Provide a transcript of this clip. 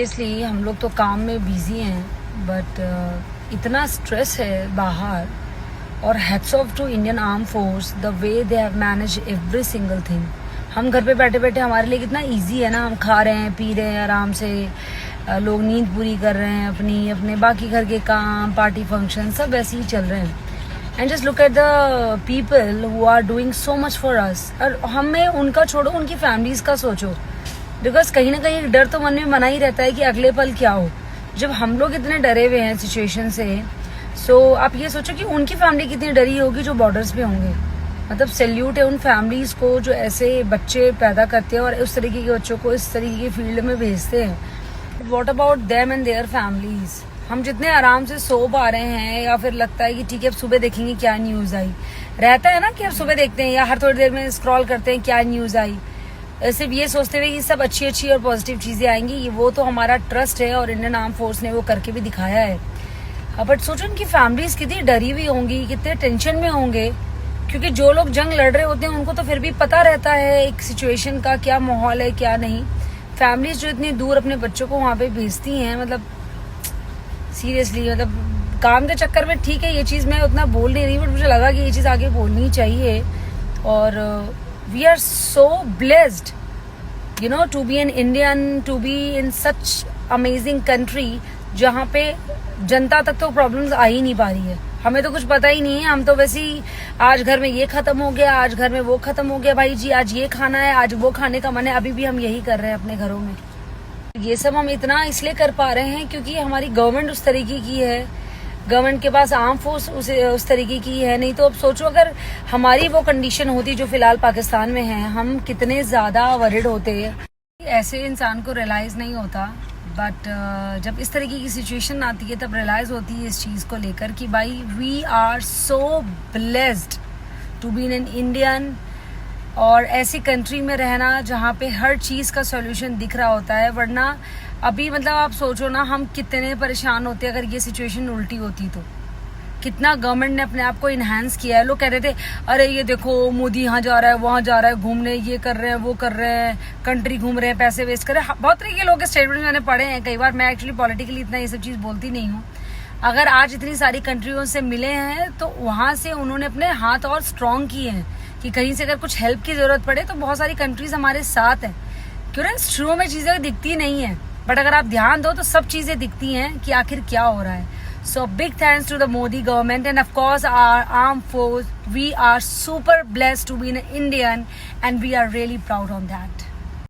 इसलिए हम लोग तो काम में बिजी हैं, बट इतना स्ट्रेस है बाहर। और hats off to Indian arm force, the way they have manage every single thing. हम घर पे बैठे बैठे हमारे लिए कितना इजी है ना, हम खा रहे हैं, पी रहे हैं आराम से, लोग नींद पूरी कर रहे हैं अपनी, अपने बाकी घर के काम, पार्टी फंक्शन सब ऐसे ही चल रहे हैं। And just look at the people who are doing so much for us. और हमें उनका छोड़ो, उनकी फैमिलीज का सोचो, बिकॉज कहीं ना कहीं एक डर तो मन में बना ही रहता है कि अगले पल क्या हो। जब हम लोग इतने डरे हुए हैं सिचुएशन से, सो आप ये सोचो कि उनकी फैमिली कितनी डरी होगी जो बॉर्डर्स पे होंगे। मतलब सैल्यूट है उन फैमिलीज को जो ऐसे बच्चे पैदा करते हैं और उस तरीके के बच्चों को इस तरीके की फील्ड में भेजते हैं। What about them and their families. हम जितने आराम से सो पा रहे हैं, या फिर लगता है कि ठीक है अब सुबह देखेंगे क्या न्यूज आई, रहता है ना कि अब सुबह देखते हैं या हर थोड़ी देर में स्क्रॉल करते हैं क्या न्यूज आई, सिर्फ ये सोचते हुए कि सब अच्छी अच्छी और पॉजिटिव चीजें आएंगी। वो तो हमारा ट्रस्ट है और इंडियन आर्म फोर्स ने वो करके भी दिखाया है। बट सोचो उनकी फैमिलीज कितनी डरी हुई होंगी, कितने टेंशन में होंगे, क्योंकि जो लोग जंग लड़ रहे होते हैं उनको तो फिर भी पता रहता है एक सिचुएशन का क्या माहौल है क्या नहीं। फैमिलीज जो इतनी दूर अपने बच्चों को वहां पे भेजती हैं, मतलब सीरियसली, मतलब काम के चक्कर में ठीक है ये चीज मैं उतना बोल नहीं रही, बट मुझे लगा कि ये चीज आगे बोलनी चाहिए। और we are so blessed, you know, to be an Indian, to be in such amazing country जहाँ पे जनता तक तो प्रॉब्लम्स आ ही नहीं पा रही है। हमें तो कुछ पता ही नहीं है, हम तो वैसे ही आज घर में ये खत्म हो गया, आज घर में वो खत्म हो गया, भाई जी आज ये खाना है, आज वो खाने का मन है। अभी भी हम यही कर रहे हैं अपने घरों में। ये सब हम इतना इसलिए कर पा रहे हैं क्योंकि हमारी गवर्नमेंट उस तरीके की है, गवर्नमेंट के पास आर्म फोर्स उस तरीके की है। नहीं तो अब सोचो अगर हमारी वो कंडीशन होती जो फिलहाल पाकिस्तान में है, हम कितने ज्यादा वरिड होते। ऐसे इंसान को रियलाइज नहीं होता, बट जब इस तरीके की सिचुएशन आती है तब रियलाइज होती है इस चीज को लेकर कि भाई we are so blessed to be an Indian, और ऐसी कंट्री में रहना जहाँ पे हर चीज का सॉल्यूशन दिख रहा होता है। वरना अभी मतलब आप सोचो ना, हम कितने परेशान होते अगर ये सिचुएशन उल्टी होती तो। कितना गवर्नमेंट ने अपने आप को इनहेंस किया है। लोग कह रहे थे अरे ये देखो मोदी यहाँ जा रहा है, वहां जा रहा है घूमने, ये कर रहे हैं, वो कर रहे हैं, कंट्री घूम रहे हैं, पैसे वेस्ट कर रहे हैं। बहुत तरह के लोग के स्टेटमेंट मैंने पढ़े हैं कई बार। मैं एक्चुअली पॉलिटिकली इतना ये सब चीज बोलती नहीं हूँ। अगर आज इतनी सारी कंट्रियों से मिले हैं तो वहां से उन्होंने अपने हाथ और स्ट्रांग किए हैं कि कहीं से अगर कुछ हेल्प की जरूरत पड़े तो बहुत सारी कंट्रीज हमारे साथ है। क्यों ना शुरू में चीजें दिखती नहीं है, बट अगर आप ध्यान दो तो सब चीजें दिखती हैं कि आखिर क्या हो रहा है। So big thanks to the Modi government and of course our armed force. We are super blessed to be an Indian and we are really proud on that.